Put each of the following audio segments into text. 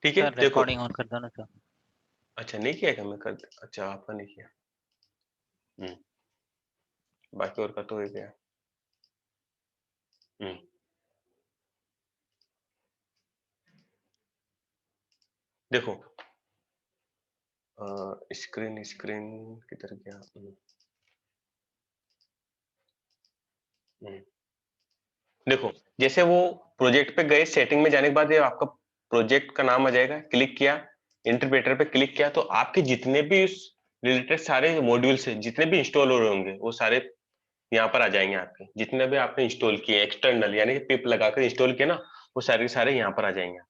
ठीक है सर देखो। रिकॉर्डिंग ऑन कर दो ना सर। अच्छा नहीं किया क्या मैं कर, अच्छा आपका नहीं किया। बाकी और का तो हो गया। देखो स्क्रीन स्क्रीन किधर गया। देखो जैसे वो प्रोजेक्ट पे गए, सेटिंग में जाने के बाद ये आपका प्रोजेक्ट का नाम आ जाएगा, क्लिक किया, इंटरप्रेटर पे क्लिक किया, तो आपके जितने भी उस रिलेटेड सारे मॉड्यूल्स हैं, जितने भी इंस्टॉल हो रहे होंगे, वो सारे यहाँ पर आ जाएंगे। आपके जितने भी आपने इंस्टॉल किए एक्सटर्नल, यानी कि पिप लगाकर इंस्टॉल किए ना, वो सारे के सारे यहाँ पर आ जाएंगे।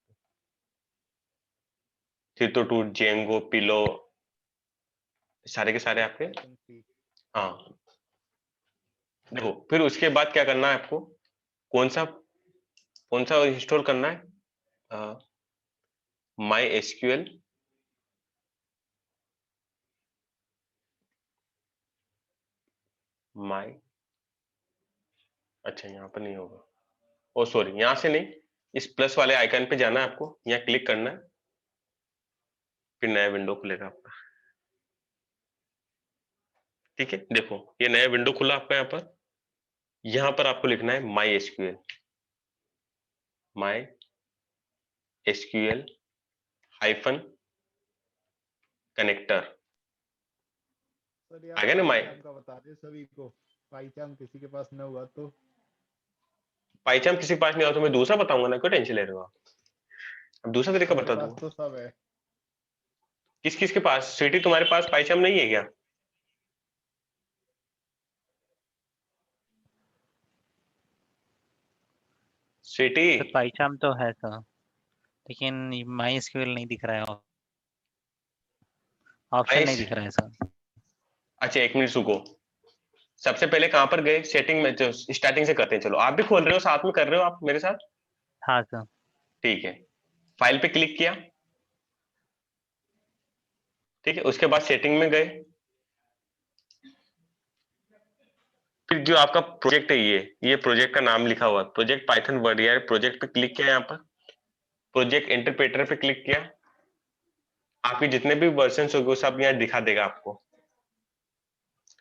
फिर तो टू जेंगो पिलो सारे के सारे आपके। हाँ देखो फिर उसके बाद क्या करना है आपको, कौन सा इंस्टॉल करना है, माई एसक्यूएल माई, अच्छा यहाँ पर नहीं होगा, ओ सॉरी यहाँ से नहीं, इस प्लस वाले आइकन पे जाना है आपको, यहाँ क्लिक करना है, फिर नया विंडो खुलेगा आपका। ठीक है देखो ये नया विंडो खुला आपका। यहाँ पर आपको लिखना है MySQL hyphen connector. Sir आ यार गया ना माई। पाइचाम का बता दे सभी को, पाइचाम किसी के पास न हुआ तो। पाइचाम किसी के पास नहीं हो तो मैं दूसरा बताऊंगा ना, क्यों टेंशन ले रहे हो आप। अब दूसरा तरीका मेरे बता पास दूंगा। तो सब है। किस किस के पास, स्वीटी तुम्हारे पास पाइचाम नहीं है क्या। स्वीटी सर पाइचाम तो है सर, लेकिन माई एसक्यूएल नहीं दिख रहा है, ऑप्शन नहीं दिख रहा है सर। अच्छा एक मिनट रुको, सबसे पहले कहां पर गए, सेटिंग में, जो स्टार्टिंग से करते हैं, चलो आप भी खोल रहे हो साथ में कर रहे हो आप मेरे साथ। हाँ सर। ठीक है फाइल पे क्लिक किया, ठीक है उसके बाद सेटिंग में गए, फिर जो आपका प्रोजेक्ट है ये प्रोजेक्ट का नाम लिखा हुआ है प्रोजेक्ट पाइथन वर्डियर, प्रोजेक्ट पे क्लिक किया, यहाँ पर प्रोजेक्ट इंटरप्रेटर पे क्लिक किया, आपके जितने भी वर्जन होंगे वो सब यहाँ दिखा देगा आपको।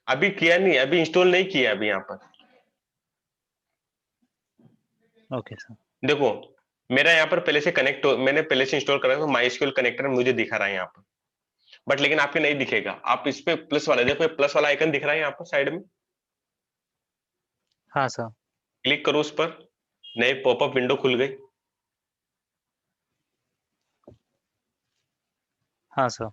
अभी किया नहीं, अभी इंस्टॉल नहीं किया अभी यहाँ पर। Okay sir. देखो मेरा यहाँ पर पहले से कनेक्ट हो, मैंने पहले से इंस्टॉल करा है, माई एसक्यूएल कनेक्टर मुझे दिखा रहा है यहाँ पर, बट लेकिन आपके नहीं दिखेगा। आप इस पे प्लस वाला देखो, प्लस वाला आइकन दिख रहा है यहाँ पर साइड में, हाँ सर। क्लिक करो उस पर, नई पॉपअप विंडो खुल गई। हाँ सर।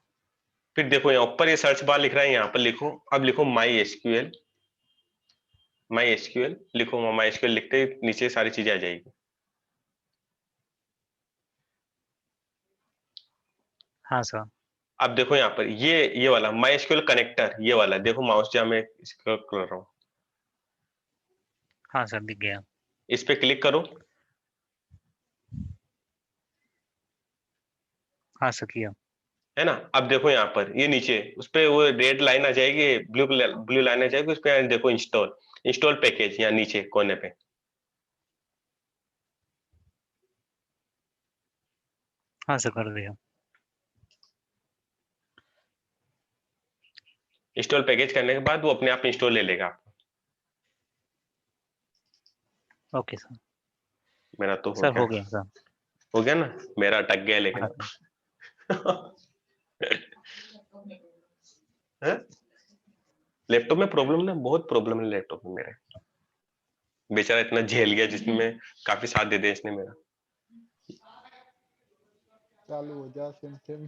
फिर देखो यहाँ ऊपर ये सर्च बार लिख रहा है, यहाँ पर लिखो, अब लिखो माई एसक्यूएल लिखो, माई एसक्यूएल लिखते ही नीचे सारी चीजें आ जाएगी। हाँ सर। अब देखो यहाँ पर ये वाला माई एसक्यूएल कनेक्टर, ये वाला देखो, माउस जहाँ मैं इसका कर रहा हूँ, हाँ सर दिख गया। इस पे क्लिक करो। हाँ सर किया। है ना, अब देखो यहाँ पर ये नीचे उस पे वो रेड लाइन आ जाएगी, ब्लू लाइन आ जाएगी, उस पे देखो इंस्टॉल पैकेज, यहाँ नीचे कोने पे। हाँ सर कर दिया। इंस्टॉल पैकेज करने के बाद वो अपने आप इंस्टॉल ले लेगा आपको। Okay sir. मेरा तो सर हो गया सर। हो गया ना, मेरा अटक गया लेकिन। हाँ सर। लैपटॉप में प्रॉब्लम ना, बहुत प्रॉब्लम है लैपटॉप में मेरे, बेचारा इतना झेल गया जिसमें काफी साथ दे दे इसने मेरा। चालू हो जा सिम सिम।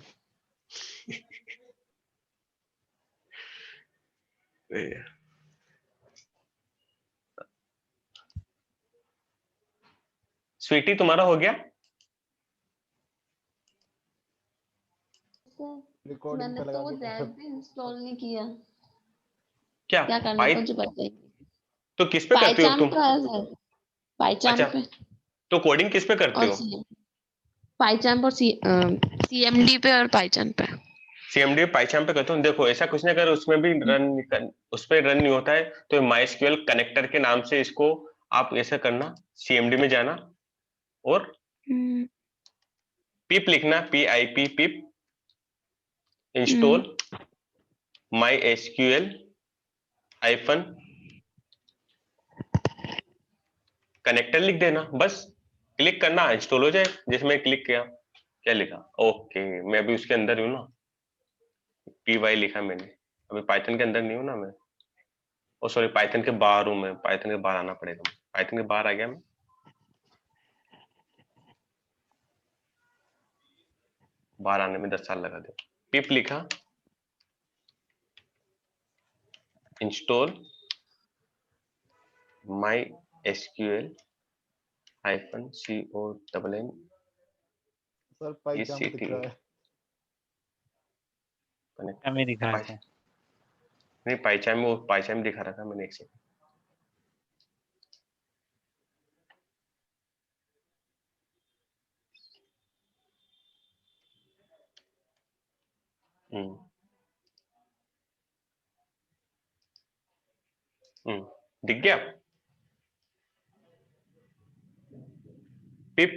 स्वीटी तुम्हारा हो गया। रिकॉर्डिंग मैंने पे तो लगा वो के दैट भी इंस्टॉल नहीं किया। क्या क्या करना पाई, है मुझे बताइए। तो किस पे करती हो पाइचाम तुम। तो है सर, पाइचाम अच्छा पे तो कोडिंग किस पे करते और हो। पाइचाम और सीएमडी पे और पाइचाम पे। सीएमडी पाइथन पे करते हो, देखो ऐसा कुछ नहीं, अगर उसमें भी उस पे रन नहीं होता है तो माइस्क्यूएल कनेक्टर के नाम से इसको आप ऐसा करना, सीएमडी में जाना और पिप लिखना, PIP पिप, इंस्टॉल MySQL हाइफन कनेक्टर लिख देना, बस क्लिक करना, इंस्टॉल हो जाए। जिसमें क्लिक किया, क्या लिखा, ओके, मैं अभी उसके अंदर हूँ ना, PY लिखा मैंने, अभी पाइथन के अंदर नहीं हूँ ना मैं, ओ सॉरी, पाइथन के बाहर हूँ मैं, पाइथन के बाहर आना पड़ेगा, पाइथन के बाहर आ गया मैं। बाहर आने में 10 साल लगा दे। पिप लिखा, install MySQL hyphen CONN sir Python दिख रहा है। कनेक्ट, हमें दिख रहा है। नहीं पाइचाम में, वो पाइचाम दिखा रहा था मैंने, एक सेकंड। दिख गया। पिप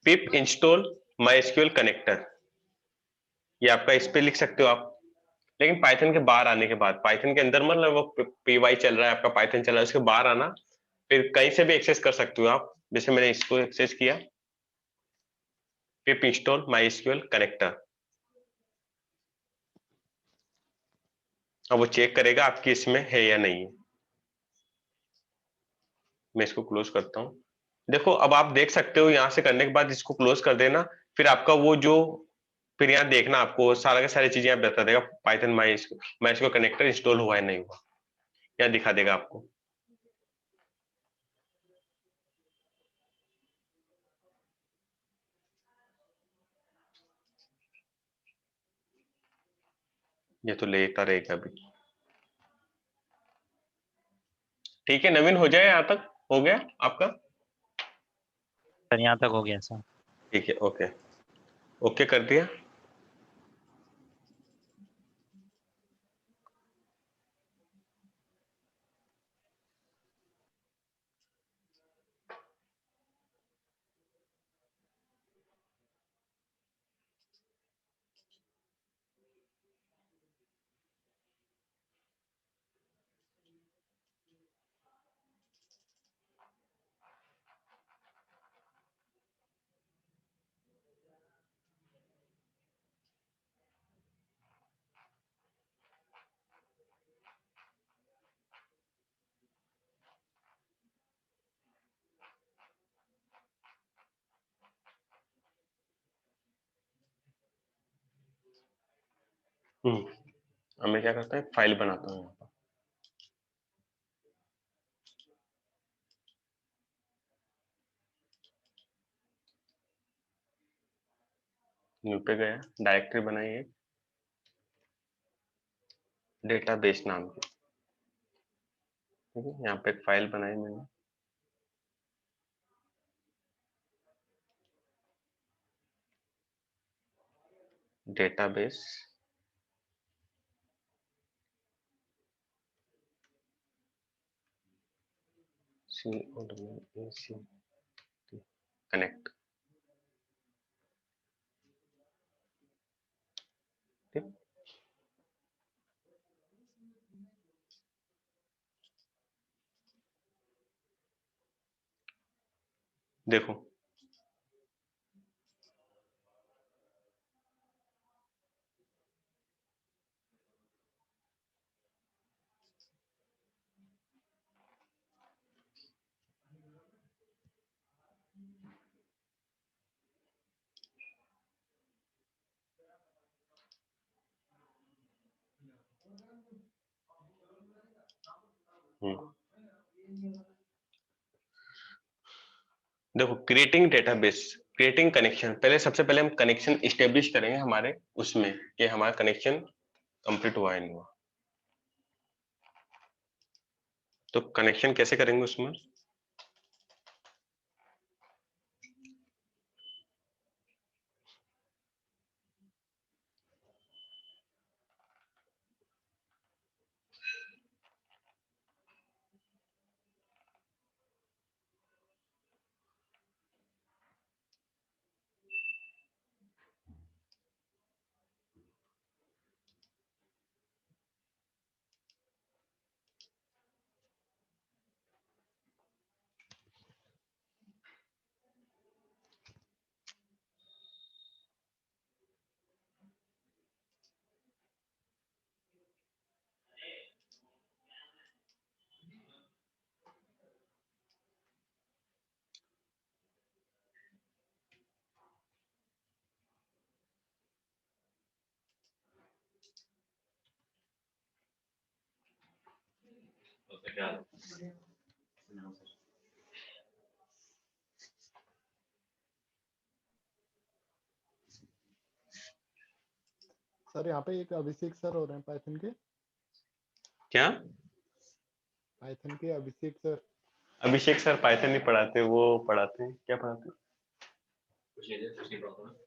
पिप इंस्टॉल MySQL कनेक्टर, ये आपका इस पे लिख सकते हो आप, लेकिन पाइथन के बाहर आने के बाद, पाइथन के अंदर मतलब वो PY चल रहा है आपका, पाइथन चल रहा है, उसके बाहर आना, फिर कहीं से भी एक्सेस कर सकते हो आप, जैसे मैंने इसको एक्सेस किया, पिप इंस्टॉल MySQL कनेक्टर। अब वो चेक करेगा आपकी इसमें है या नहीं है। मैं इसको क्लोज करता हूँ। देखो अब आप देख सकते हो, यहां से करने के बाद इसको क्लोज कर देना, फिर आपका वो जो, फिर यहाँ देखना आपको सारा के सारी चीजें आप बता देगा, पाइथन माई कनेक्टर इंस्टॉल हुआ है नहीं हुआ, यहाँ दिखा देगा आपको। ये तो लेता रहेगा अभी। ठीक है नवीन, हो जाए, यहाँ तक हो गया आपका? सर यहाँ तक हो गया सर। ठीक है, ओके, ओके कर दिया। अब मैं क्या करता हूँ, फाइल बनाता हूँ यहाँ पर। न्यू पे गया, डायरेक्टरी बनाई है डेटाबेस नाम की, ठीक है, यहाँ पे एक फाइल बनाई मैंने, डेटाबेस कनेक्ट, ठीक। देखो देखो क्रिएटिंग डेटाबेस, क्रिएटिंग कनेक्शन, पहले सबसे पहले हम कनेक्शन इस्टेब्लिश करेंगे हमारे उसमें, कि हमारा कनेक्शन कंप्लीट हुआ है नहीं हुआ। तो कनेक्शन कैसे करेंगे उसमें, सर यहाँ पे एक अभिषेक सर हो रहे हैं पाइथन के। क्या? पाइथन के अभिषेक सर। अभिषेक सर पाइथन नहीं पढ़ाते, वो पढ़ाते हैं, क्या पढ़ाते हैं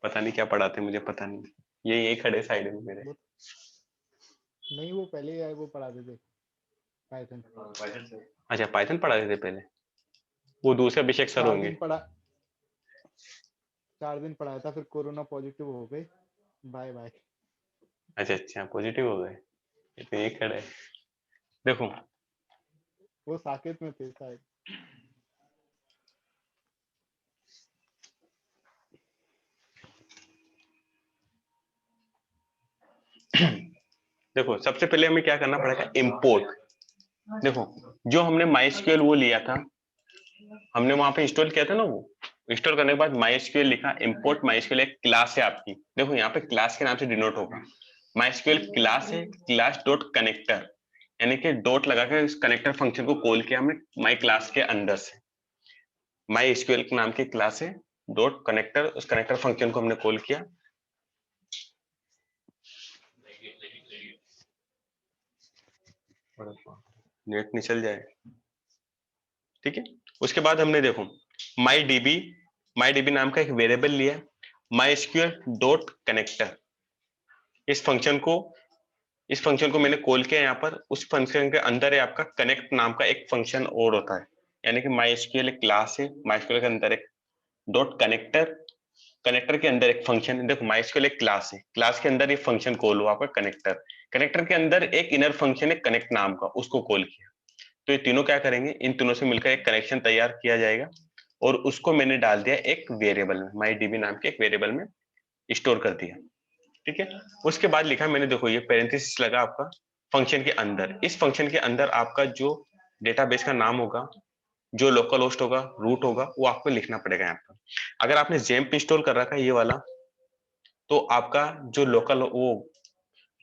पता नहीं, क्या पढ़ाते हैं मुझे पता नहीं। ये खड़े साइड में मेरे। नहीं, वो पहले आए, वो पढ़ाते थे पाइथन। अच्छा, पाइथन पढ़ाते थे पहले, वो दूसरे अभिषेक सर 4 होंगे। दिन पढ़ा 4 दिन पढ़ाया था, फिर कोरोना पॉजिटिव हो गए, बाय बाय। अच्छा, पॉजिटिव हो गए, तो ये खड़े। देखो वो साकेत में थे शायद। देखो सबसे पहले हमें क्या करना पड़ेगा, इंपोर्ट। देखो जो हमने MySQL वो लिया था, हमने वहां पे इंस्टॉल किया था ना, वो इंस्टॉल करने के बाद MySQL लिखा, इंपोर्ट MySQL एक क्लास है आपकी। देखो यहाँ पे क्लास के नाम से डिनोट होगा, MySQL क्लास है, क्लास डॉट कनेक्टर, यानी कि डॉट लगा के इस कनेक्टर फंक्शन को कॉल किया हमने माई क्लास के अंदर से। MySQL के नाम की क्लास है डॉट कनेक्टर, उस कनेक्टर फंक्शन को हमने कॉल किया। नेट निकल जाए, ठीक है। उसके बाद हमने देखो MyDB नाम का एक वेरिएबल लिया, MySQL डॉट कनेक्टर, इस फंक्शन को मैंने कॉल किया यहाँ पर। उस फंक्शन के अंदर है आपका कनेक्ट नाम का एक फंक्शन और होता है, यानी कि MySQL एक क्लास है, MySQL के अंदर एक डॉट कनेक्टर, कनेक्टर के अंदर एक फंक्शन है। देखो MySQL एक क्लास है, क्लास के अंदर ये फंक्शन कॉल हुआ आपका कनेक्टर, कनेक्टर के अंदर एक इनर फंक्शन है कनेक्ट नाम का, उसको कॉल किया। तो ये तीनों क्या करेंगे, इन तीनों से मिलकर एक कनेक्शन तैयार किया जाएगा, और उसको मैंने डाल दिया एक वेरिएबल में, MyDB नाम के एक वेरिएबल में स्टोर कर दिया, ठीक है। उसके बाद लिखा मैंने, देखो ये पैरेंथेसिस लगा आपका फंक्शन के अंदर, इस फंक्शन के अंदर आपका जो डेटाबेस का नाम होगा, जो लोकल होस्ट होगा, रूट होगा, वो आपको लिखना पड़ेगा यहाँ पर। अगर आपने जेम्प इंस्टॉल कर रखा है ये वाला, तो आपका जो लोकल वो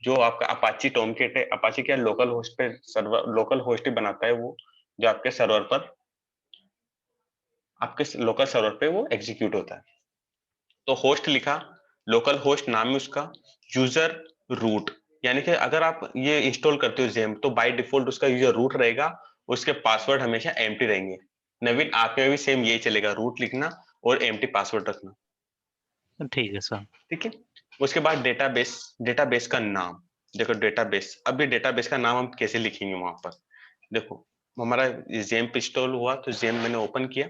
जो आपका अपाची टॉमकेट है, अपाची क्या लोकल होस्ट पे सर्वर, लोकल होस्ट ही बनाता है वो, जो आपके सर्वर पर, आपके लोकल सर्वर पे वो एग्जीक्यूट होता है। तो होस्ट लिखा, लोकल होस्ट नाम है उसका, यूजर रूट, यानी कि अगर आप ये इंस्टॉल करते हो जेम, तो बाय डिफॉल्ट उसका यूजर रूट रहेगा, उसके पासवर्ड हमेशा एम्प्टी रहेंगे। नवीन आपके में भी सेम यही चलेगा, रूट लिखना और एम्प्टी पासवर्ड रखना, ठीक है सर। ठीक है। उसके बाद डेटाबेस का नाम, देखो डेटाबेस, अब ये डेटाबेस का नाम हम कैसे लिखेंगे वहां पर। देखो हमारा जेम इंस्टॉल हुआ, तो जेम मैंने ओपन किया,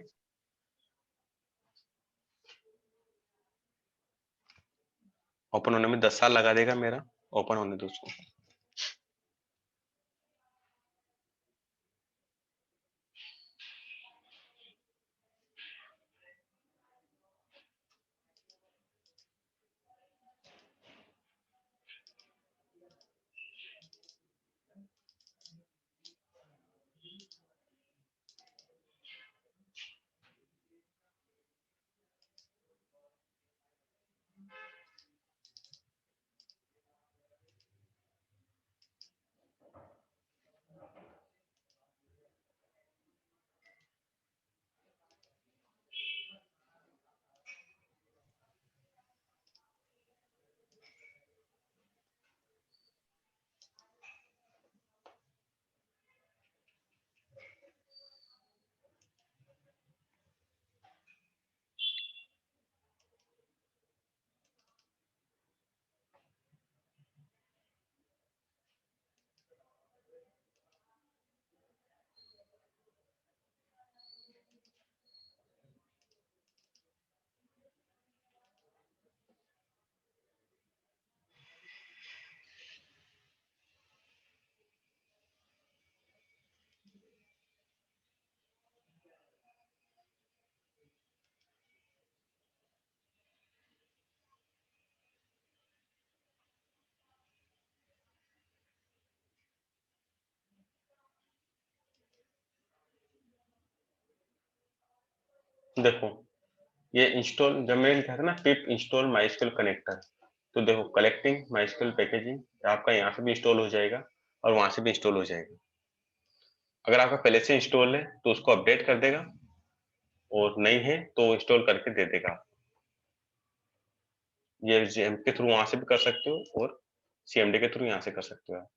ओपन होने में 10 साल लगा देगा मेरा, ओपन होने दो उसको। देखो ये इंस्टॉल, जब मैंने लिखा था ना पिप इंस्टॉल MySQL कनेक्टर, तो देखो कलेक्टिंग MySQL पैकेजिंग आपका यहाँ से भी इंस्टॉल हो जाएगा और वहां से भी इंस्टॉल हो जाएगा। अगर आपका पहले से इंस्टॉल है तो उसको अपडेट कर देगा, और नहीं है तो इंस्टॉल करके दे देगा। ये जेम के थ्रू वहां से भी कर सकते हो और सीएमडी के थ्रू यहाँ से कर सकते हो आप।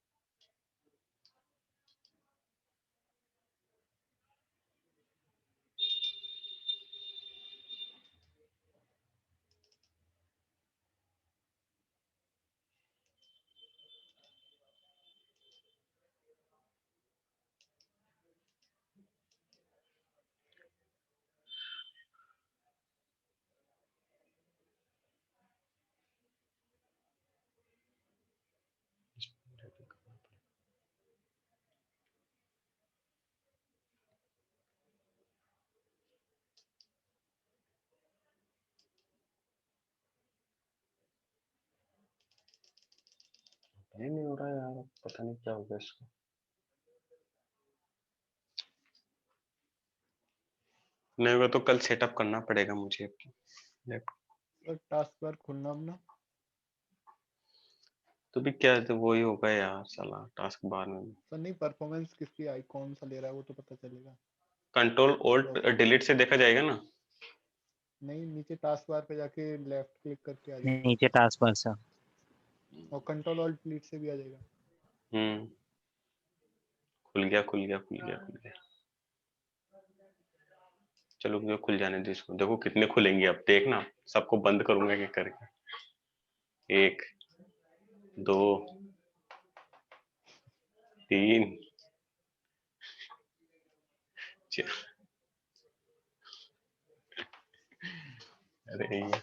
नहीं हो रहा है यार, पता नहीं क्या हो गया इसको। नहीं होगा तो कल सेटअप करना पड़ेगा मुझे सर टास्क बार खोलना अपना। तो भी क्या, तो वही होगा यार साला टास्क बार में। सर नहीं, परफॉर्मेंस किसकी आई कौन सा ले रहा है वो तो पता चलेगा। कंट्रोल ऑल्ट डिलीट से देखा जाएगा ना। नहीं, नीचे टास्क बार पे जाके लेफ्ट क्लिक करके आ जाएगा, नीचे टास्क बार से और कंट्रोल ऑल्ट डिलीट से भी आ जाएगा। खुल गया खुल गया खुल गया खुल गया। चलो मुझे खुल जाने दो इसको, देखो कितने खुलेंगे अब, देखना सबको बंद करूंगा क्या करके। 1 2 3 4। अरे ये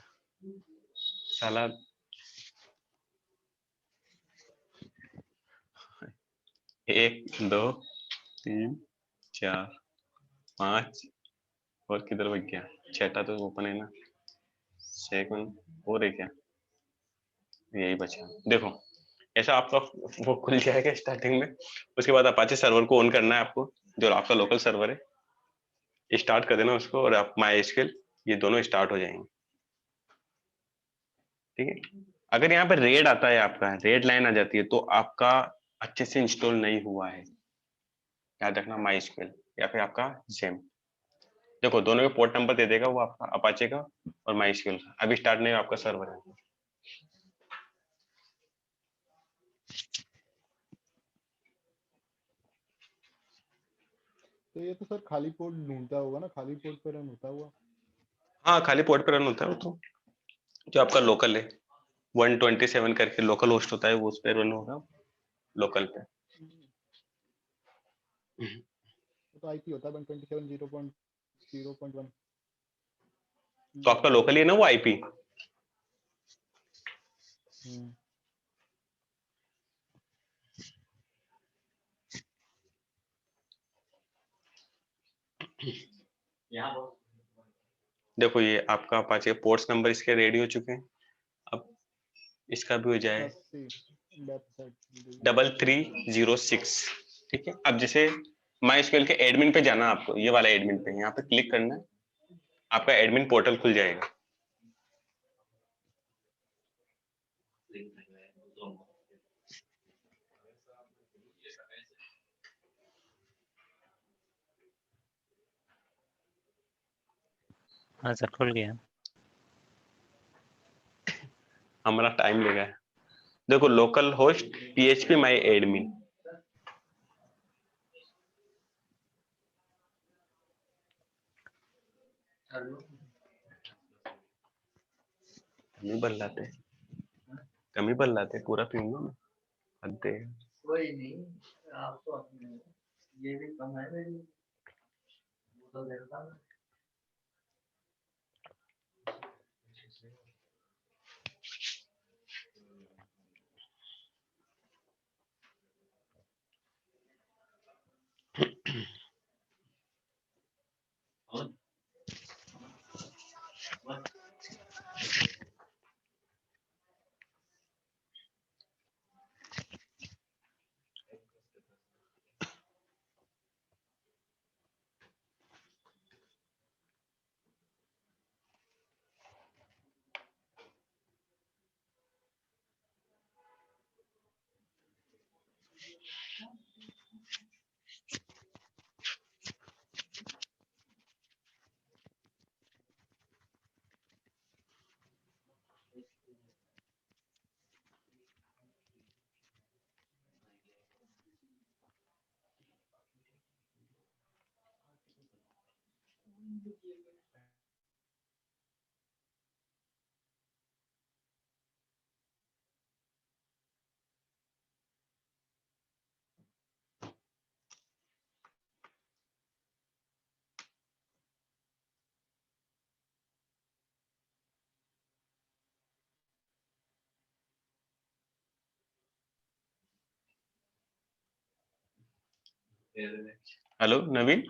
साला 1 2 3 4 5, और किधर बच गया, छठा तो ओपन है ना, सेकंड और है क्या, यही बचा। देखो ऐसा आपका वो खुल जाएगा स्टार्टिंग में। उसके बाद अपाचे सर्वर को ऑन करना है आपको, जो आपका लोकल सर्वर है, स्टार्ट कर देना उसको, और आप माई एसक्यूएल ये दोनों स्टार्ट हो जाएंगे। ठीक है, अगर यहाँ पे रेड आता है, आपका रेड लाइन आ जाती है, तो आपका अच्छे से इंस्टॉल नहीं हुआ है, याद रखना माई एसक्यूएल या फिर आपका जेम। देखो दोनों के पोर्ट नंबर दे देगा वो आपका, अपाचे का और माई एसक्यूएल का। अभी स्टार्ट नहीं हुआ आपका सर्वर है। तो ये तो सर खाली पोर्ट ढूंढता होगा ना, खाली पोर्ट पे रन होता हुआ। हाँ खाली पोर्ट पे रन होता है वो तो, जो आपका लोकल है 127 करके लोकल होस्ट होता है, वो उस पर रन होगा लोकल पे। वो तो आईपी होता है 127.0.0.1। तो आपका लोकल ही है ना वो आईपी। देखो ये आपका अपाचे पोर्ट्स नंबर इसके रेडी हो चुके हैं, अब इसका भी हो जाए 80 वेबसाइट 3306। ठीक है, अब जैसे माई एसक्यूएल के एडमिन पे जाना आपको, ये वाला एडमिन पे यहाँ पे क्लिक करना है, आपका एडमिन पोर्टल खुल जाएगा। हाँ सर खुल गया। हमारा टाइम लेगा। देखो लोकल होस्ट PHP माई एडमिन, कमी बल लाते कमी बल लाते पूरा पीऊंगा मैं, हद है। कोई नहीं, आपको अपने ये भी कम है मेरी, वो तो देखता हूँ। हेलो नवीन,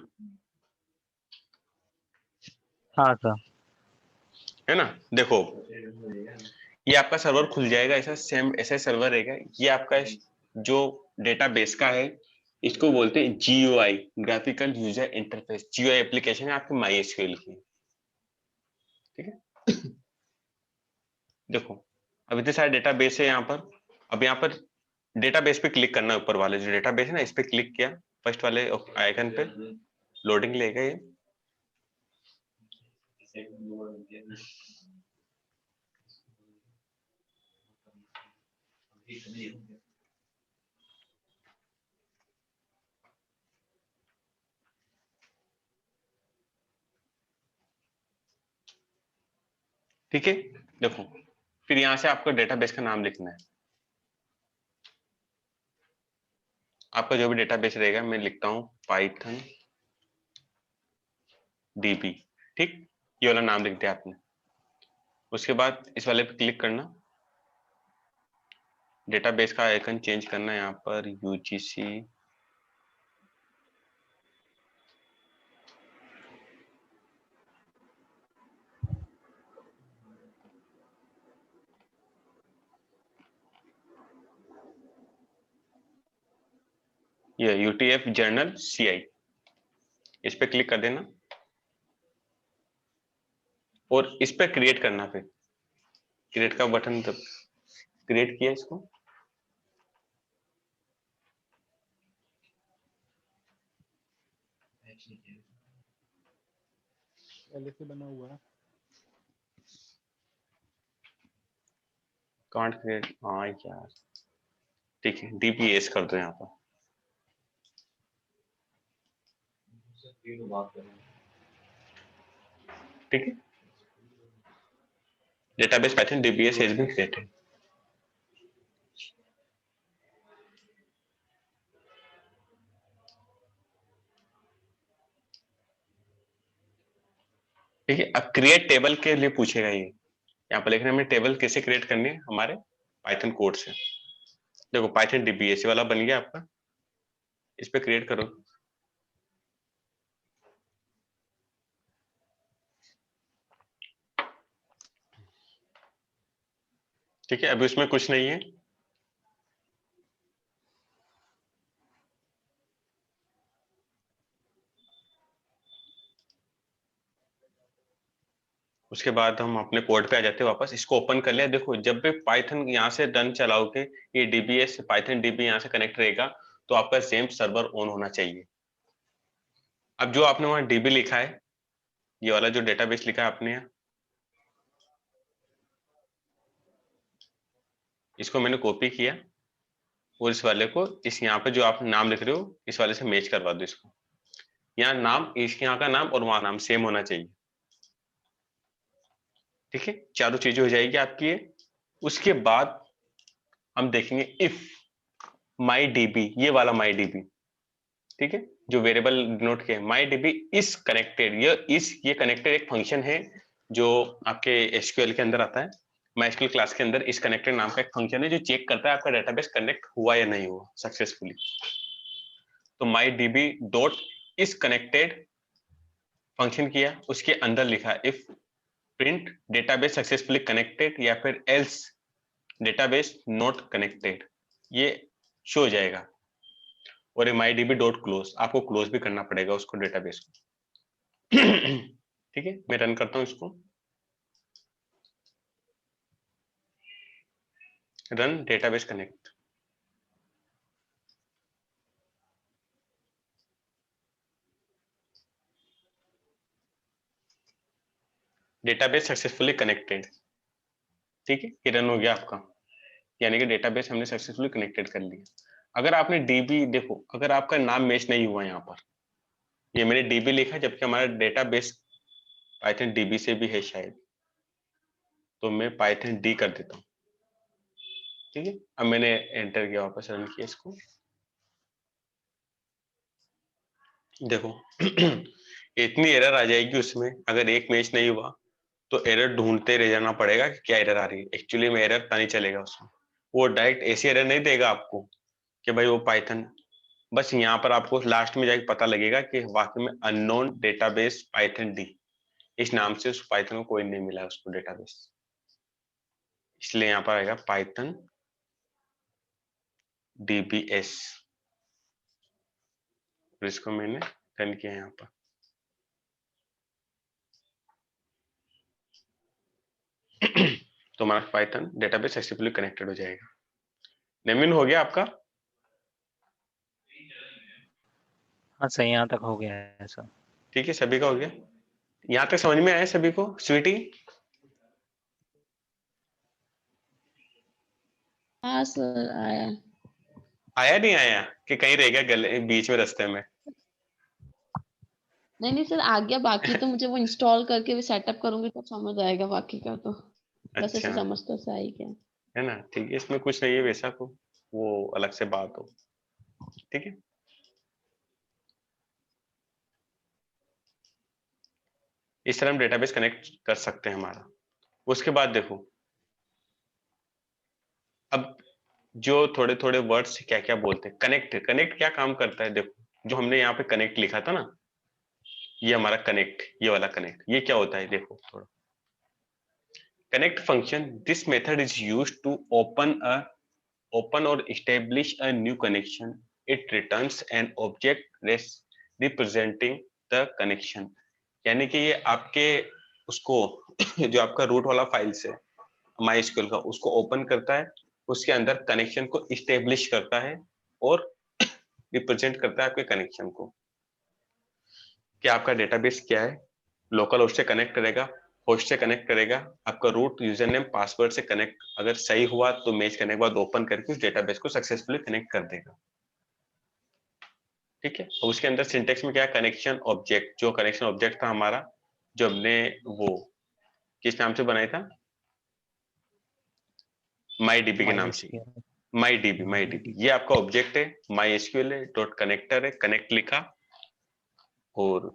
हाँ सर। है ना? देखो ये आपका सर्वर खुल जाएगा, ऐसा सेम ऐसा सर्वर रहेगा। ये आपका जो डेटाबेस का है, इसको बोलते हैं GUI, graphical user interface. GUI application है आपकी MySQL की, ठीक है। देखो अब इतने सारे डेटाबेस है यहाँ पर। अब यहाँ पर डेटाबेस पे क्लिक करना है, ऊपर वाले जो डेटाबेस है ना, इस पे क्लिक किया, फर्स्ट वाले आइकन पे लोडिंग लेगा ये। ठीक है, देखो फिर यहाँ से आपको डेटाबेस का नाम लिखना है। आपका जो भी डेटाबेस रहेगा, मैं लिखता हूँ पाइथन DB, ठीक, ये वाला नाम लिख दिया आपने। उसके बाद इस वाले पे क्लिक करना, डेटाबेस का आइकन चेंज करना है यहाँ पर UGC ये UTF जर्नल CI, इस पे क्लिक कर देना और इस पे क्रिएट करना। फिर क्रिएट का बटन तब क्रिएट किया इसको, पहले से बना हुआ है। कांट क्रिएट, हाँ यार, ठीक है, DBS कर दो यहाँ पर। ठीक है, database Python DBS has been created. ठीक है, अब क्रिएट टेबल के लिए पूछेगा ये, यहाँ पर लिखना है टेबल कैसे क्रिएट करनी है हमारे पाइथन कोड से। देखो पाइथन DBS वाला बन गया आपका, इस पे क्रिएट करो। ठीक है, अभी उसमें कुछ नहीं है। उसके बाद हम अपने कोड पे आ जाते हैं वापस। इसको ओपन कर लिया। देखो जब भी पाइथन यहाँ से रन चलाओगे, ये DBS पाइथन DB यहाँ से कनेक्ट रहेगा, तो आपका सेम सर्वर ऑन होना चाहिए। अब जो आपने वहां DB लिखा है, ये वाला जो डेटाबेस लिखा है आपने यहाँ, इसको मैंने कॉपी किया और इस वाले को इस यहाँ पे जो आप नाम लिख रहे हो, इस वाले से मैच करवा दो इसको। यहाँ नाम, इसके यहाँ का नाम और वहां नाम सेम होना चाहिए। ठीक है, चारों चीजें हो जाएगी आपकी ये। उसके बाद हम देखेंगे इफ MyDB, ये वाला MyDB, ठीक है, जो वेरिएबल डिनोट के MyDB इज कनेक्टेड। ये कनेक्टेड एक फंक्शन है जो आपके SQL के अंदर आता है। MySQL क्लास के अंदर इस कनेक्टेड नाम का एक फंक्शन है जो चेक करता है आपका डेटाबेस कनेक्ट हुआ या नहीं हुआ सक्सेसफुली। तो MyDB dot is connected function किया, उसके अंदर लिखा if print database successfully connected या फिर एल्स डेटाबेस नॉट कनेक्टेड, ये शो हो जाएगा। और MyDB डॉट क्लोज, आपको क्लोज भी करना पड़ेगा उसको, डेटाबेस को। ठीक है, मैं रन करता हूं इसको। Run database connect. Database successfully connected. ठीक है, ये रन हो गया आपका, यानी कि डेटाबेस हमने सक्सेसफुली कनेक्टेड कर लिया। अगर आपने DB, देखो अगर आपका नाम मैच नहीं हुआ यहाँ पर, ये मैंने DB लिखा जबकि हमारा डेटाबेस पाइथन डीबी से भी है शायद, तो मैं पाइथन डी कर देता हूँ। ठीक है, अब मैंने एंटर किया, वापस रन किया इसको, देखो इतनी एरर आ जाएगी उसमें, अगर एक मैच नहीं हुआ तो एरर ढूंढते रह जाना पड़ेगा कि क्या एरर आ रही है। एक्चुअली में एरर पता नहीं चलेगा उसमें, वो डायरेक्ट ऐसी एरर नहीं देगा आपको कि भाई वो पाइथन, बस यहाँ पर आपको लास्ट में जाके पता लगेगा कि वाकई में अननोन डेटाबेस पाइथन डी, इस नाम से उस पाइथन को कोई नहीं मिला उसको डेटाबेस, इसलिए यहाँ पर आएगा पाइथन डीबीएस, और इसको मैंने रन किया यहाँ पर। तो हमारा पाइथन डेटाबेस सक्सेसफुली कनेक्टेड हो जाएगा। नेमिन हो गया आपका? हाँ सही, यहाँ तक हो गया है सर। ठीक है, सभी का हो गया, यहाँ तक समझ में आया सभी को? स्वीटी हाँ सर आया। आया नहीं आया कि कहीं रह गया गले बीच में रास्ते में? नहीं नहीं सर आ गया, बाकी तो मुझे वो इंस्टॉल करके भी सेटअप करूंगी तब समझ आएगा बाकी का तो। बस ऐसे अच्छा, समझ तो से आ ही गया। है ना, ठीक है, इसमें कुछ नहीं है वैसा, को वो अलग से बात हो। ठीक है, इस तरह हम डेटाबेस कनेक्ट कर सकते हैं हमारा। उसके बाद देखो, अब जो थोड़े थोड़े वर्ड्स क्या क्या बोलते हैं। कनेक्ट, कनेक्ट क्या काम करता है? देखो जो हमने यहाँ पे कनेक्ट लिखा था ना, ये हमारा कनेक्ट, ये वाला कनेक्ट, ये क्या होता है देखो थोड़ा। Connect function, this method is used to open or establish a new connection. It returns an object representing the connection. यानी कि ये आपके उसको जो आपका रूट वाला फाइल्स है MySQL का, उसको ओपन करता है, उसके अंदर कनेक्शन को इस्टेब्लिश करता है और रिप्रेजेंट करता है आपके कनेक्शन को, कि आपका डेटाबेस क्या है, लोकल होस्ट से कनेक्ट करेगा, होस्ट से कनेक्ट करेगा, आपका रूट यूजर नेम पासवर्ड से कनेक्ट, अगर सही हुआ तो मैच करने के बाद ओपन करके उस डेटाबेस को सक्सेसफुली कनेक्ट कर देगा। ठीक है, और उसके अंदर सिंटेक्स में क्या है, कनेक्शन ऑब्जेक्ट, जो कनेक्शन ऑब्जेक्ट था हमारा, जो हमने वो किस नाम से बनाया था, MyDB के नाम से, MyDB ये आपका ऑब्जेक्ट है, MySQL है, डॉट कनेक्टर है, कनेक्ट लिखा, और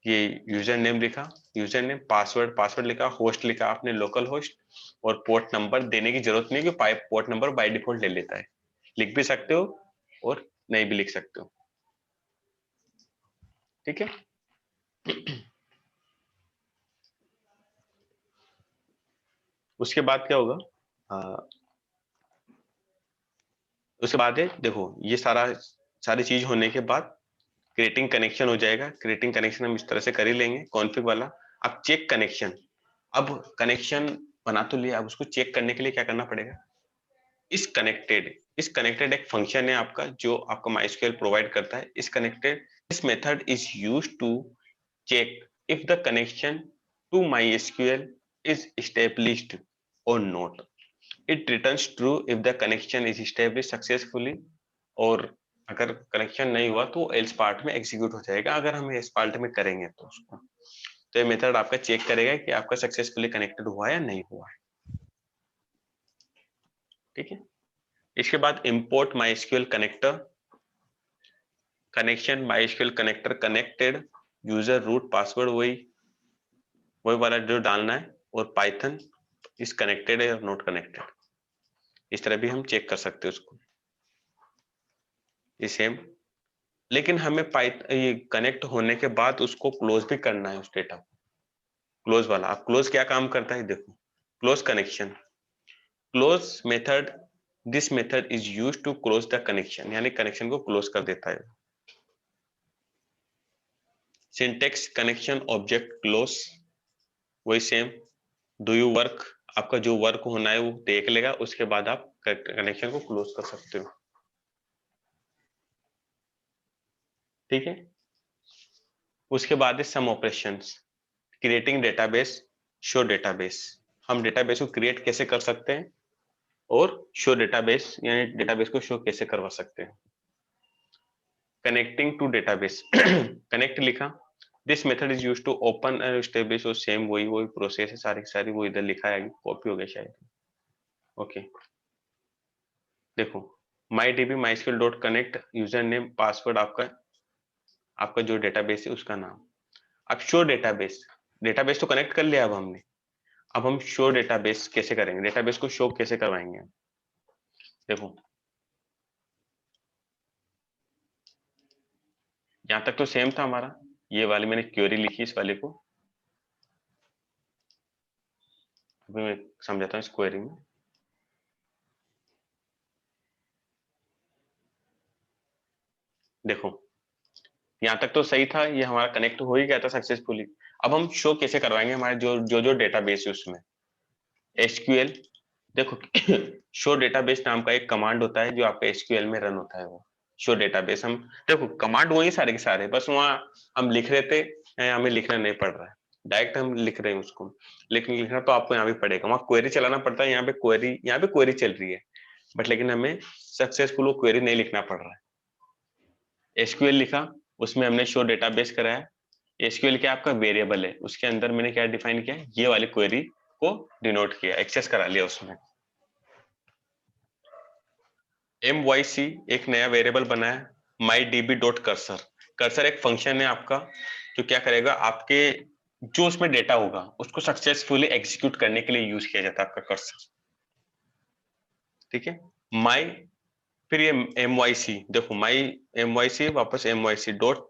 ये यूजर नेम लिखा, यूजर नेम, पासवर्ड लिखा, होस्ट लिखा आपने लोकल होस्ट, और पोर्ट नंबर देने की जरूरत नहीं, कि पोर्ट नंबर बाय डिफॉल्ट ले लेता है, लिख भी सकते हो और नहीं भी लिख सकते हो। ठीक है, उसके बाद क्या होगा, उसके बाद है देखो, ये सारी चीज होने के बाद क्रिएटिंग कनेक्शन हो जाएगा। क्रिएटिंग कनेक्शन हम इस तरह से कर ही लेंगे, कॉन्फ़िग वाला। अब चेक कनेक्शन, अब कनेक्शन बना तो लिया, अब उसको चेक करने के लिए क्या करना पड़ेगा, इस कनेक्टेड एक फंक्शन है आपका, जो आपका MySQL प्रोवाइड करता है। इस connected, this method is used to check if the connection to MySQL is established or not. It returns true if the connection is established successfully, और अगर कनेक्शन नहीं हुआ तो एल्स पार्ट में एग्जीक्यूट हो जाएगा, अगर हम एल्स पार्ट में करेंगे तो उसको। तो ये मेथड आपका चेक करेगा कि आपका सक्सेसफुली कनेक्टेड हुआ या नहीं हुआ है। ठीक है, इसके बाद import MySQL connector, connection MySQL connector connected, user root password वही वाला जो डालना है, और पाइथन इस कनेक्टेड है और नॉट कनेक्टेड, इस तरह भी हम चेक कर सकते हैं उसको, ये सेम। लेकिन हमें ये कनेक्ट होने के बाद उसको क्लोज भी करना है, उस डेटा को क्लोज वाला। अब क्लोज क्या काम करता है देखो, close connection, close method, this method is used to close the connection, यानी कनेक्शन को क्लोज कर देता है। सिंटेक्स, कनेक्शन ऑब्जेक्ट क्लोज, वही सेम, डू यू वर्क, आपका जो वर्क होना है वो देख लेगा, उसके बाद आप कनेक्शन को क्लोज कर सकते हो। ठीक है, उसके बाद है some operations, creating database, show database, हम डेटाबेस को क्रिएट कैसे कर सकते हैं, और शो डेटाबेस यानी डेटाबेस को शो कैसे करवा सकते हैं। कनेक्टिंग टू डेटाबेस, कनेक्ट लिखा, this method is use to open and establish, और सेम वही प्रोसेस है, सारी की सारी वो इधर लिखा है, कॉपी हो गया शायद। ओके देखो, MyDB MySQL dot connect, user name password, आपका जो डेटाबेस है उसका नाम। अब शो डेटाबेस, डेटाबेस तो कनेक्ट कर लिया अब हमने, अब हम शो डेटाबेस कैसे करेंगे, डेटाबेस को शो कैसे करवाएंगे। देखो यहां तक तो सेम था हमारा, ये वाली मैंने क्वेरी लिखी इस वाले को, अभी मैं समझाता हूँ इस क्वेरी में। देखो यहाँ तक तो सही था, ये हमारा कनेक्ट हो ही गया था सक्सेसफुली। अब हम शो कैसे करवाएंगे हमारे जो डेटाबेस है उसमें। SQL, देखो शो डेटाबेस नाम का एक कमांड होता है जो आपका SQL में रन होता है, वो शो डेटाबेस। हम देखो कमांड वही सारे के सारे, बस वहाँ हम लिख रहे थे, हमें लिखना नहीं पड़ रहा है, डायरेक्ट हम लिख रहे हैं उसको, लेकिन लिखना तो आपको यहाँ भी पड़ेगा, वहाँ क्वेरी चलाना पड़ता है, यहाँ पे क्वेरी चल रही है, बट लेकिन हमें सक्सेसफुल वो क्वेरी नहीं लिखना पड़ रहा है। SQL लिखा, उसमें हमने शो डेटाबेस कराया। SQL क्या आपका वेरिएबल है, उसके अंदर मैंने क्या डिफाइन किया, ये वाली क्वेरी को डिनोट किया, एक्सेस करा लिया उसमें। MYC एक नया वेरिएबल बनाया, mydb.cursor, कर्सर एक फंक्शन है आपका जो क्या करेगा, आपके जो उसमें डेटा होगा उसको सक्सेसफुली एग्जीक्यूट करने के लिए यूज किया जाता है आपका कर्सर। ठीक है, माई, फिर ये MYC, देखो MYC वापस MYC डॉट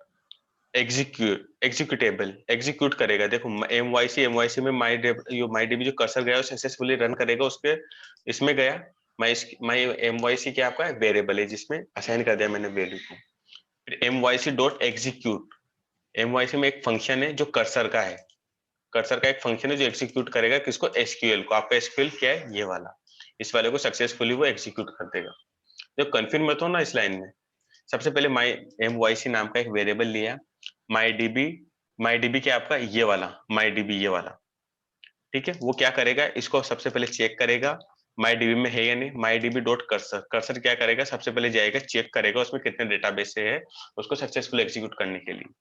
एग्जीक्यूटेबल, एग्जीक्यूट करेगा। देखो MYC में MyDB जो कर्सर गया सक्सेसफुली रन करेगा, उसके इसमें गया MYC क्या आपका वेरिएबल है जिसमें असाइन कर दिया मैंने वैल्यू को। फिर MYC डॉट एग्जीक्यूट, MYC में एक फंक्शन है जो कर्सर का है, कर्सर का एक फंक्शन है जो एग्जीक्यूट करेगा किसको, SQL को। आपका SQL क्या है, ये वाला, इस वाले को सक्सेसफुली वो एग्जीक्यूट कर देगा। जो कंफ्यूज मत हो ना इस लाइन में, सबसे पहले MYC नाम का एक वेरिएबल लिया, MyDB क्या आपका ये वाला, MyDB ये वाला, ठीक है। वो क्या करेगा, इसको सबसे पहले चेक करेगा MyDB में है या नहीं। MyDB डॉट कर्सर, कर्सर क्या करेगा, सबसे पहले जाएगा चेक करेगा उसमें कितने डेटाबेस है, उसको सक्सेसफुल एग्जीक्यूट करने के लिए।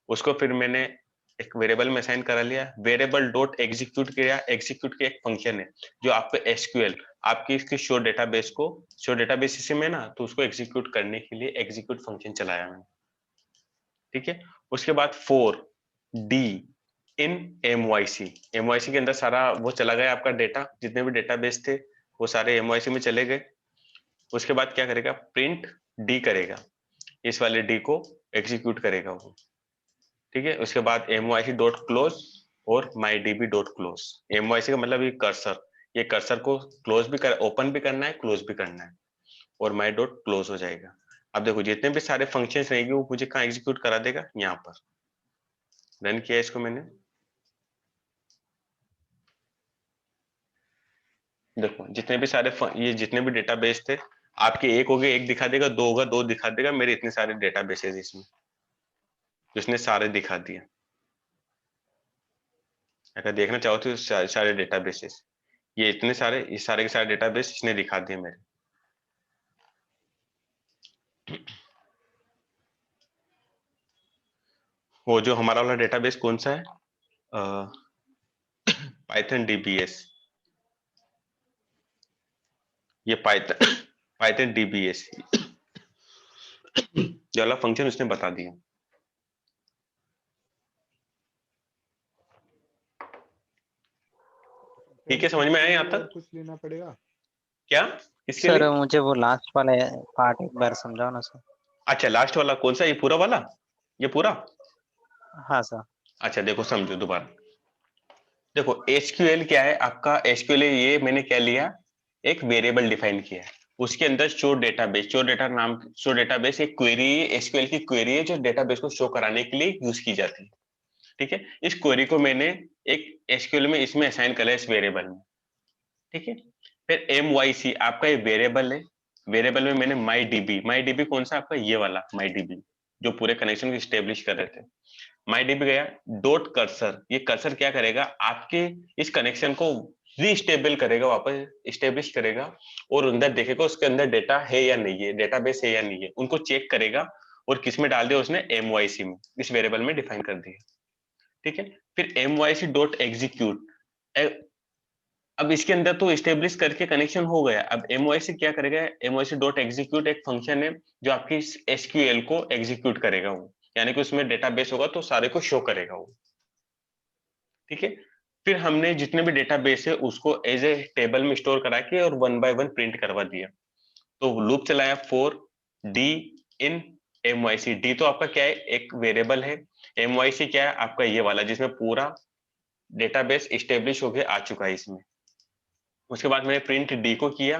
उसको फिर मैंने एक वेरिएबल में असाइन करा लिया, वेरिएबल डॉट एग्जीक्यूट किया, एग्जीक्यूट की एक फंक्शन है जो आपको SQL आपकी इसकी शो डेटाबेस को, शो डेटाबेस इसी में ना, तो उसको एग्जीक्यूट करने के लिए एग्जीक्यूट फंक्शन चलाया मैंने। ठीक है, उसके बाद for d इन MYC के अंदर सारा वो चला गया आपका डेटा, जितने भी डेटाबेस थे वो सारे MYC में चले गए। उसके बाद क्या करेगा, प्रिंट d करेगा, इस वाले d को एग्जीक्यूट करेगा वो। ठीक है, उसके बाद MYC डॉट क्लोज और MyDB डॉट क्लोज। MYC का मतलब ये कर्सर, ये कर्सर को क्लोज भी कर, ओपन भी करना है, क्लोज भी करना है, और my डॉट क्लोज हो जाएगा। अब देखो जितने भी सारे फंक्शंस रहेंगे वो मुझे कहाँ एग्जीक्यूट करा देगा, यहाँ पर। रन किया इसको मैंने, देखो जितने भी सारे ये जितने भी डेटाबेस थे आपके, एक हो गए एक दिखा देगा, दो होगा दो दिखा देगा, मेरे इतने सारे डेटाबेसेस इसमें, जिसने सारे दिखा दिया। अगर देखना चाहो तो सारे डेटाबेसेस, ये इतने सारे, ये सारे के सारे डेटाबेस इसने दिखा दिए मेरे। वो जो हमारा वाला डेटाबेस कौन सा है, पाइथन DBS, ये पाइथन DBS जो वाला फंक्शन उसने बता दिया। ठीक है, समझ में आया यहाँ तक? कुछ लेना पड़ेगा क्या, किसके सर लिए? मुझे वो लास्ट वाला पार्ट एक बार समझाओ ना सर। अच्छा लास्ट वाला कौन सा, ये पूरा वाला, ये पूरा? हाँ सर। अच्छा देखो समझो दोबारा, देखो SQL क्या है आपका, SQL ये मैंने क्या लिया, एक वेरिएबल डिफाइन किया है, उसके अंदर शो डेटाबेस, शो डेटाबेस एक क्वेरी है, SQL की क्वेरी है जो डेटाबेस को शो कराने के लिए यूज की जाती है। ठीक है, इस क्वेरी को मैंने एक SQL में इसमें असाइन करा इस वेरिएबल में। ठीक है, फिर MYC आपका ये वेरिएबल है, वेरिएबल में मैंने MyDB कौन सा आपका, ये वाला MyDB जो पूरे कनेक्शन को स्टेब्लिश कर रहे थे। MyDB गया डॉट कर्सर, ये कर्सर क्या करेगा, आपके इस कनेक्शन को रीस्टेबल करेगा, वापस स्टेब्लिश करेगा, और अंदर देखेगा उसके अंदर डेटा है या नहीं है, डेटाबेस है या नहीं है, उनको चेक करेगा, और किस में डाल दिया उसने, MYC में, इस वेरिएबल में डिफाइन कर दिया। ठीक है। फिर myc.execute, अब इसके अंदर तो एस्टेब्लिश करके कनेक्शन हो गया। अब myc क्या करेगा, myc.execute एक फंक्शन है जो आपकी SQL को एग्जीक्यूट करेगा, वो यानी कि उसमें डेटाबेस होगा तो सारे को शो करेगा वो, ठीक है। फिर हमने जितने भी डेटाबेस है उसको एज ए टेबल में स्टोर करा के और 1 बाय 1 प्रिंट करवा दिया। तो लूप चलाया for d in myc। d तो आपका क्या है, एक वेरिएबल है। myc क्या है, आपका ये वाला जिसमें पूरा डेटाबेस एस्टेब्लिश होके आ चुका है इसमें। उसके बाद मैंने प्रिंट d को किया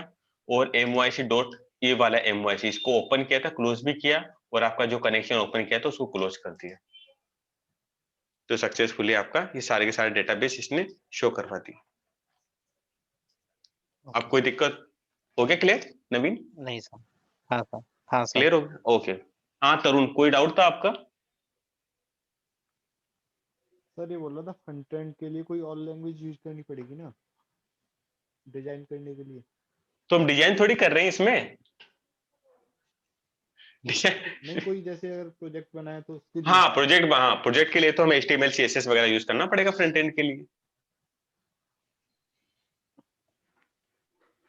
और myc डॉट ये वाला myc इसको ओपन किया था, क्लोज भी किया, और आपका जो कनेक्शन ओपन किया था उसको क्लोज कर दिया। तो सक्सेसफुली आपका ये सारे के सारे डेटाबेस इसने शो करवा दी। आप कोई दिक्कत हो गया क्लियर नवीन? नहीं सर। हाँ सर। हाँ सर। क्लियर हो गया, ओके। हाँ तरुण, कोई डाउट था आपका? सर ये बोल रहा था फ्रंट एंड के लिए कोई और लैंग्वेज यूज करनी पड़ेगी ना डिजाइन करने के लिए? तो हम डिजाइन थोड़ी कर रहे हैं इसमें। नहीं कोई जैसे अगर प्रोजेक्ट बनाए तो उसके लिए। हाँ प्रोजेक्ट के लिए तो हमें HTML CSS वगैरह यूज करना पड़ेगा फ्रंट एंड के लिए।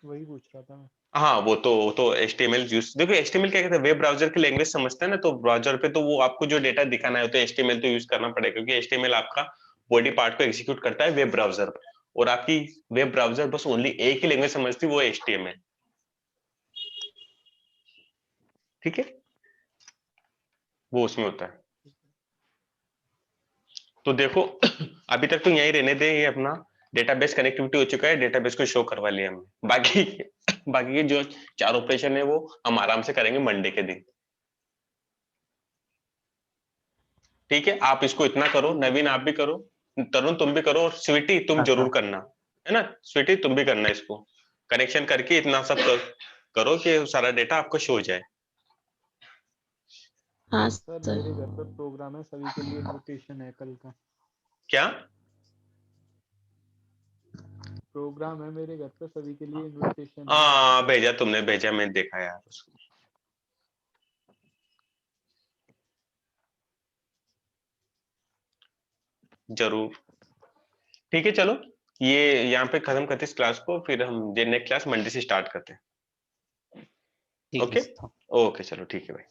वही पूछ रहा था मैं। हाँ वो तो HTML यूज, देखो HTML क्या कहते हैं, वेब ब्राउजर की लैंग्वेज समझते हैं ना, तो ब्राउजर पे तो वो आपको जो डेटा दिखाना है तो HTML तो यूज करना पड़ेगा, क्योंकि HTML आपका बॉडी पार्ट को एग्जीक्यूट करता है वेब ब्राउजर पे, और आपकी वेब ब्राउजर बस ओनली एक ही लैंग्वेज समझती है, वो HTML, ठीक है, वो उसमें होता है। तो देखो अभी तक तो यही रहने दे, ये अपना डेटाबेस कनेक्टिविटी हो चुका है, डेटाबेस को शो करवा लिया हमने। बाकी के जो 4 ऑपरेशन है वो हम आराम से करेंगे मंडे के दिन, ठीक है। आप इसको इतना करो, नवीन आप भी करो, तरुण तुम भी करो, और स्वीटी तुम हाँ जरूर सर। करना, है ना। स्वीटी तुम भी करना, इसको कनेक्शन करके इतना सब करो कि सारा डेटा आपको शो हो जाए। हाँ सर सर। मेरे घर पर प्रोग्राम है, सभी के लिए इनविटेशन है कल का। क्या? प्रोग्राम है मेरे घर पर, सभी के लिए इनविटेशन है। हाँ भेजा, तुमने भेजा, मैंने देखा यार उसको। जरूर, ठीक है, चलो ये यहाँ पे खत्म करते इस क्लास को, फिर हम नेक्स्ट क्लास मंडे से स्टार्ट करते हैं। ठीक है ओके सर। ओके, चलो ठीक है भाई।